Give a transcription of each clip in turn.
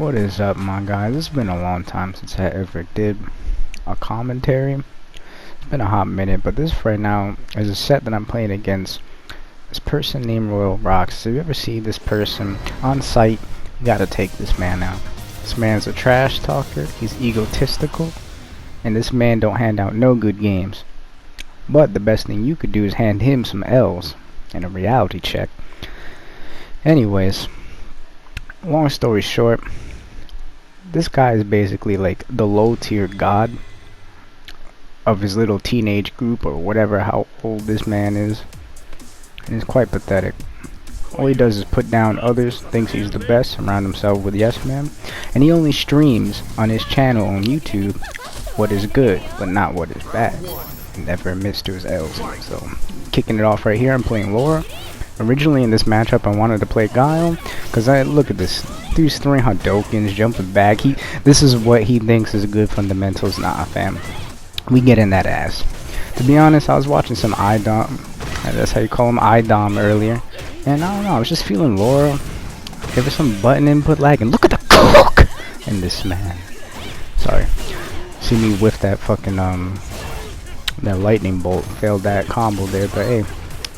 What is up, my guys? It's been a long time since I ever did a commentary. It's been a hot minute, but this right now is a set that I'm playing against this person named RoyalRoxas. If you ever see this person on site, you gotta take this man out. This man's a trash talker, he's egotistical, and this man don't hand out no good games. But the best thing you could do is hand him some L's and a reality check. Anyways, long story short, this guy is basically like the low tier god of his little teenage group, or whatever, how old this man is, and it's quite pathetic. All he does is put down others, thinks he's the best, surround himself with yes men, and he only streams on his channel on YouTube what is good but not what is bad. He never admits to his L's. So kicking it off right here, I'm playing Laura. Originally in this matchup I wanted to play Guile, because I look at this, dude's throwing Hadokens, jumping back. This is what he thinks is good fundamentals. Nah, fam, we get in that ass. To be honest, I was watching some IDOM, that's how you call him, IDOM, earlier, and I don't know, I was just feeling Laura. Give her some button input lag, and look at the cook in this man. Sorry, see me whiff that fucking that lightning bolt, failed that combo there, but hey,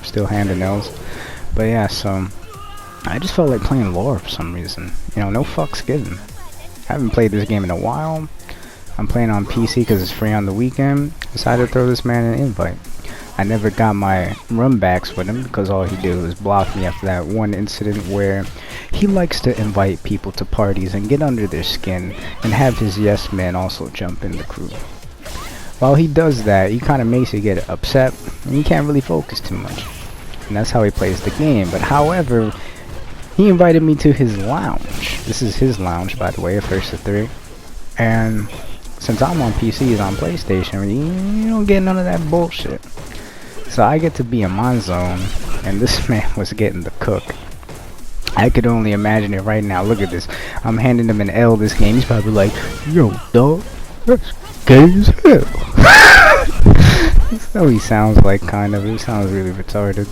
still hand and nails. But yeah, so I just felt like playing Laura for some reason. You know, no fucks given. Haven't played this game in a while. I'm playing on PC because it's free on the weekend. Decided to throw this man an invite. I never got my run backs with him because all he did was block me after that one incident where he likes to invite people to parties and get under their skin and have his yes man also jump in the crew. While he does that, he kind of makes you get upset and you can't really focus too much. And that's how he plays the game. But however, he invited me to his lounge. This is his lounge, by the way, a first to three. And since I'm on PC, he's on PlayStation, you don't get none of that bullshit. So I get to be in my zone, and this man was getting the cook. I could only imagine it right now. Look at this. I'm handing him an L this game. He's probably like, yo, dog, that's gay as hell. That's how he sounds like, kind of. He sounds really retarded.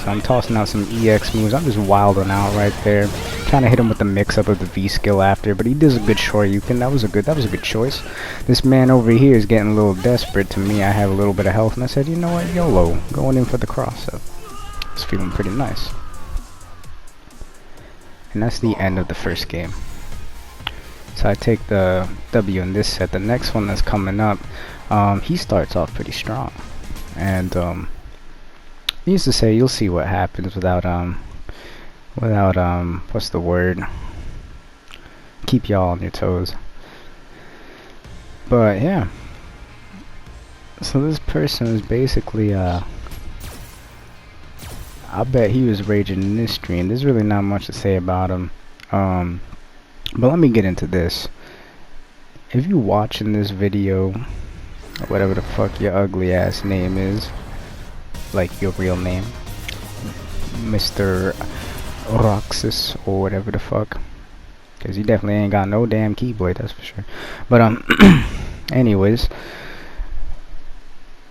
So I'm tossing out some EX moves. I'm just wilding out right there. Trying to hit him with the mix-up of the V skill after, but he does a good Shoryuken. That was a good choice. This man over here is getting a little desperate to me. I have a little bit of health, and I said, you know what, YOLO, going in for the cross-up. It's feeling pretty nice. And that's the end of the first game. So I take the W in this set. The next one that's coming up, he starts off pretty strong, and he used to say you'll see what happens without what's the word, keep y'all on your toes. But yeah, so this person is basically I bet he was raging in this stream. There's really not much to say about him, but let me get into this. If you watching this video, or whatever the fuck your ugly ass name is, like your real name, Mr. Roxas or whatever the fuck, because you definitely ain't got no damn keyboard, that's for sure. But anyways,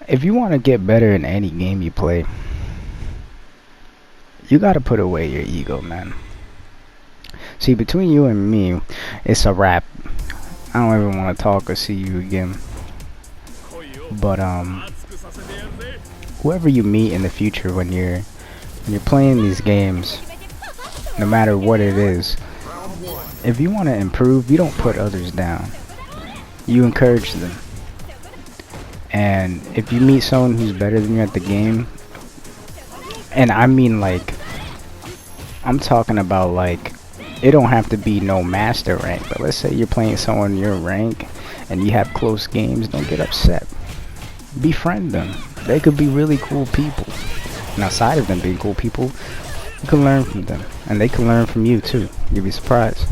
if you want to get better in any game you play, you gotta put away your ego, man. See, between you and me, it's a wrap. I don't ever want to talk or see you again. But whoever you meet in the future when you're playing these games, no matter what it is, if you want to improve, you don't put others down. You encourage them. And if you meet someone who's better than you at the game, and I mean, like, I'm talking about, like, it don't have to be no master rank, but let's say you're playing someone your rank and you have close games, don't get upset. Befriend them. They could be really cool people. And outside of them being cool people, you can learn from them, and they can learn from you too. You'll be surprised.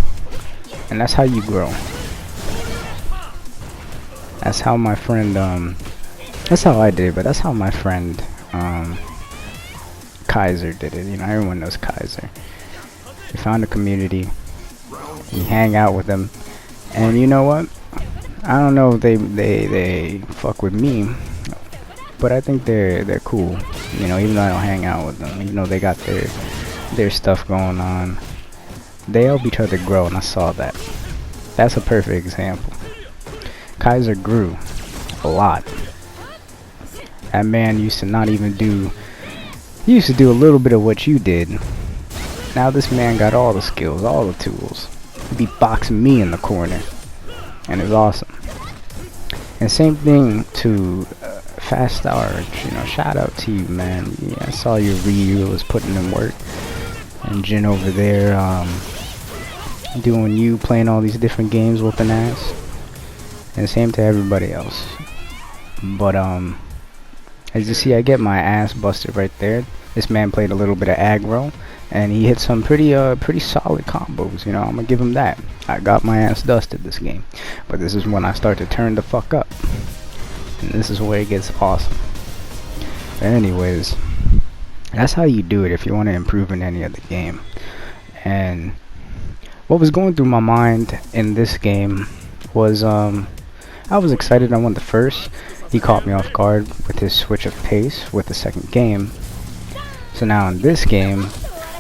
And that's how you grow. That's how my friend that's how I did it, but that's how my friend Kaiser did it. You know, everyone knows Kaiser. He found a community, you hang out with them, and you know what, I don't know if they fuck with me, but I think they're cool, you know, even though I don't hang out with them, even though they got their stuff going on. They help each other grow, and I saw that. That's a perfect example. Kaiser grew a lot. That man used to not even do... He used to do a little bit of what you did. Now this man got all the skills, all the tools. He'd be boxing me in the corner. And it's awesome. And same thing to Fast Star, you know, shout out to you, man. Yeah, I saw your Ryu was putting in work. And Jin over there, doing you, playing all these different games, whooping ass. And same to everybody else. But, as you see, I get my ass busted right there. This man played a little bit of aggro, and he hit some pretty solid combos. You know, I'm gonna give him that. I got my ass dusted this game, but this is when I start to turn the fuck up, and this is where it gets awesome. But anyways, that's how you do it if you want to improve in any other game. And what was going through my mind in this game was I was excited. I won the first. He caught me off guard with his switch of pace with the second game. So now in this game,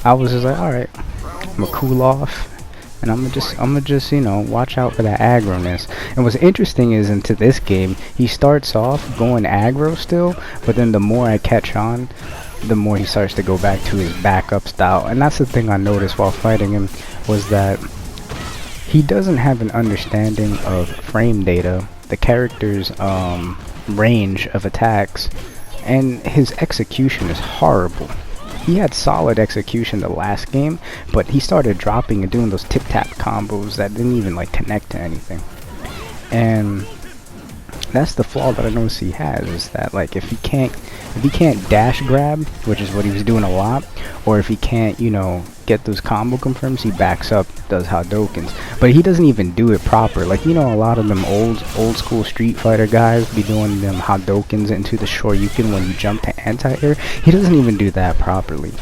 I was just like, alright, I'm gonna cool off, and I'm gonna just, you know, watch out for that aggroness. And what's interesting is into this game, he starts off going aggro still, but then the more I catch on, the more he starts to go back to his backup style. And that's the thing I noticed while fighting him, was that he doesn't have an understanding of frame data, the character's range of attacks, and his execution is horrible. He had solid execution the last game, but he started dropping and doing those tip-tap combos that didn't even like connect to anything. And that's the flaw that I noticed he has, is that like if he can't dash grab, which is what he was doing a lot, or if he can't, you know, get those combo confirms, he backs up, does Hadokens. But he doesn't even do it proper. Like, you know, a lot of them old school Street Fighter guys be doing them Hadokens into the Shoryuken when you jump to anti-air. He doesn't even do that properly.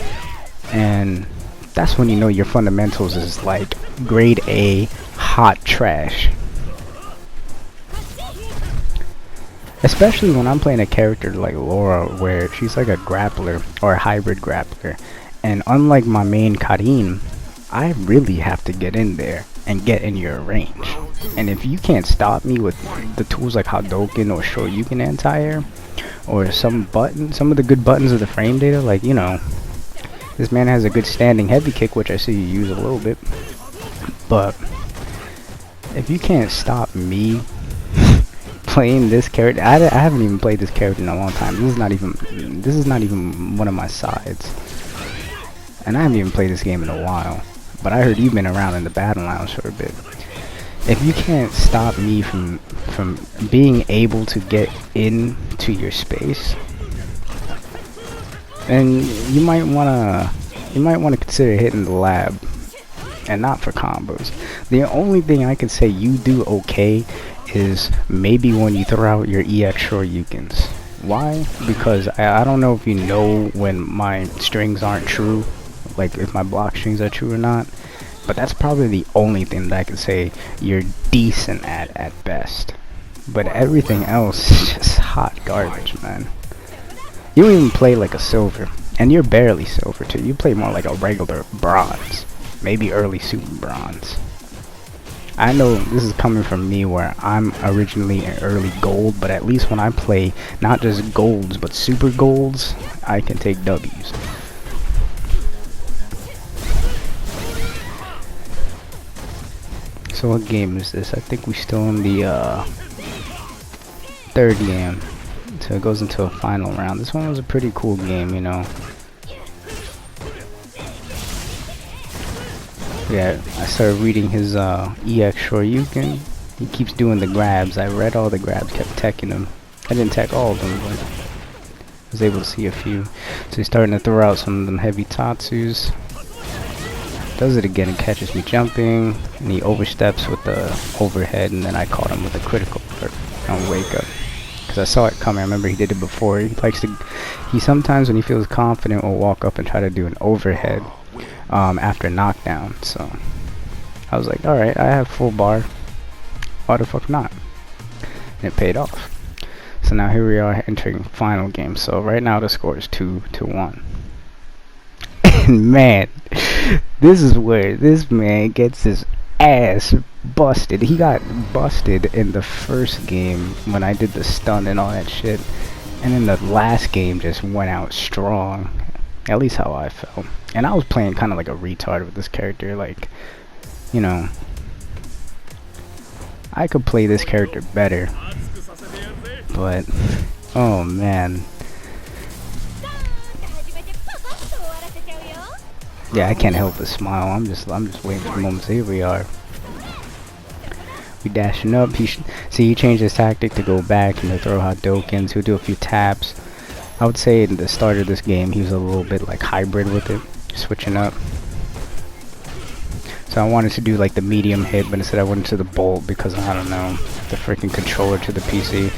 And that's when you know your fundamentals is like grade A hot trash. Especially when I'm playing a character like Laura, where she's like a grappler or a hybrid grappler, and unlike my main Karin, I really have to get in there and get in your range. And if you can't stop me with the tools like Hadouken or Shoryuken anti-air, or some of the good buttons of the frame data, like, you know, this man has a good standing heavy kick, which I see you use a little bit, but if you can't stop me playing this character, I haven't even played this character in a long time. This is not even one of my sides, and I haven't even played this game in a while. But I heard you've been around in the battle lounge for a bit. If you can't stop me from being able to get into your space, then you might wanna consider hitting the lab, and not for combos. The only thing I can say you do okay is maybe when you throw out your EX Shoryukens. Why? Because I don't know if you know when my strings aren't true, like if my block strings are true or not, but that's probably the only thing that I can say you're decent at best. But everything else is just hot garbage, man. You don't even play like a silver, and you're barely silver too. You play more like a regular bronze, maybe early super bronze. I know this is coming from me where I'm originally an early gold, but at least when I play not just golds but super golds, I can take W's. So what game is this? I think we're still in the third game, so it goes into a final round. This one was a pretty cool game, you know. Yeah, I started reading his EX Shoryuken. He keeps doing the grabs. I read all the grabs, kept teching them. I didn't tech all of them, but I was able to see a few. So he's starting to throw out some of them heavy Tatsus. Does it again and catches me jumping, and he oversteps with the overhead, and then I caught him with a critical on wake up. Because I saw it coming. I remember he did it before. He sometimes when he feels confident will walk up and try to do an overhead after knockdown. So I was like, alright, I have full bar, why the fuck not? And it paid off. So now here we are entering final game. So right now the score is 2-1. And man, This is where this man gets his ass busted. He got busted in the first game when I did the stun and all that shit. And then the last game just went out strong. At least how I felt. And I was playing kind of like a retard with this character. Like, you know, I could play this character better. But, oh man. Yeah, I can't help but smile. I'm just waiting for the moment. Here we are. We dashing up. See, he changed his tactic to go back and to throw Hadokens. He'll do a few taps. I would say at the start of this game, he was a little bit like hybrid with it, switching up. So I wanted to do like the medium hit, but instead I went to the bolt because I don't know, the freaking controller to the PC.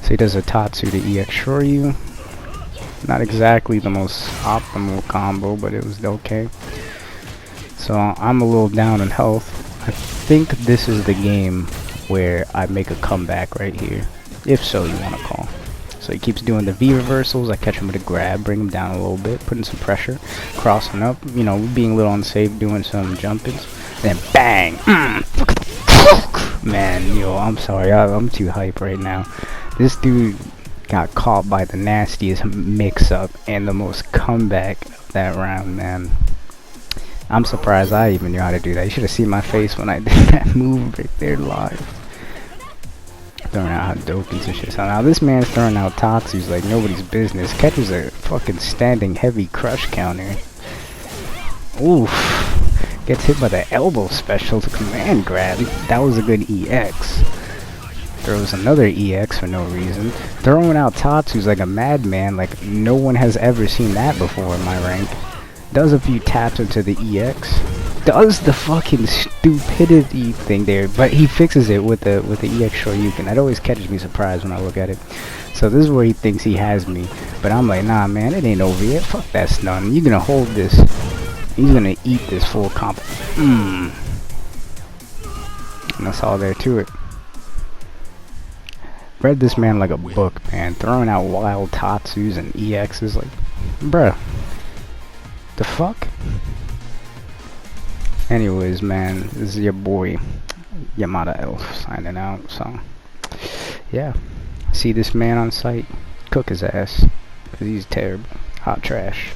So he does a Tatsu to EX Shoryu. Not exactly the most optimal combo, but it was okay. So I'm a little down in health. I think this is the game where I make a comeback right here. If so, you want to call. So he keeps doing the V reversals. I catch him with a grab, bring him down a little bit, putting some pressure, crossing up, you know, being a little unsafe, doing some jumpings. Then bang! Man, yo, I'm sorry, I'm too hype right now. This dude got caught by the nastiest mix-up and the most comeback of that round, man. I'm surprised I even knew how to do that. You should have seen my face when I did that move right there live. Throwing out Hadokens and shit. So now this man's throwing out Tatsus like nobody's business. Catches a fucking standing heavy crush counter. Oof. Gets hit by the elbow special to command grab. That was a good EX. Throws another EX for no reason. Throwing out Tatsus like a madman, like no one has ever seen that before in my rank. Does a few taps into the EX. Does the fucking stupidity thing there, but he fixes it with the EX Shoryuken. That always catches me surprised when I look at it. So this is where he thinks he has me, but I'm like, nah man, it ain't over yet. Fuck that stun. You're gonna hold this. He's gonna eat this full comp. And that's all there to it. Read this man like a book, man. Throwing out wild Tatsus and EXs like, bruh. The fuck? Anyways, man, this is your boy Yamada Elf signing out. So, yeah, see this man on site, cook his ass, cause he's terrible, hot trash.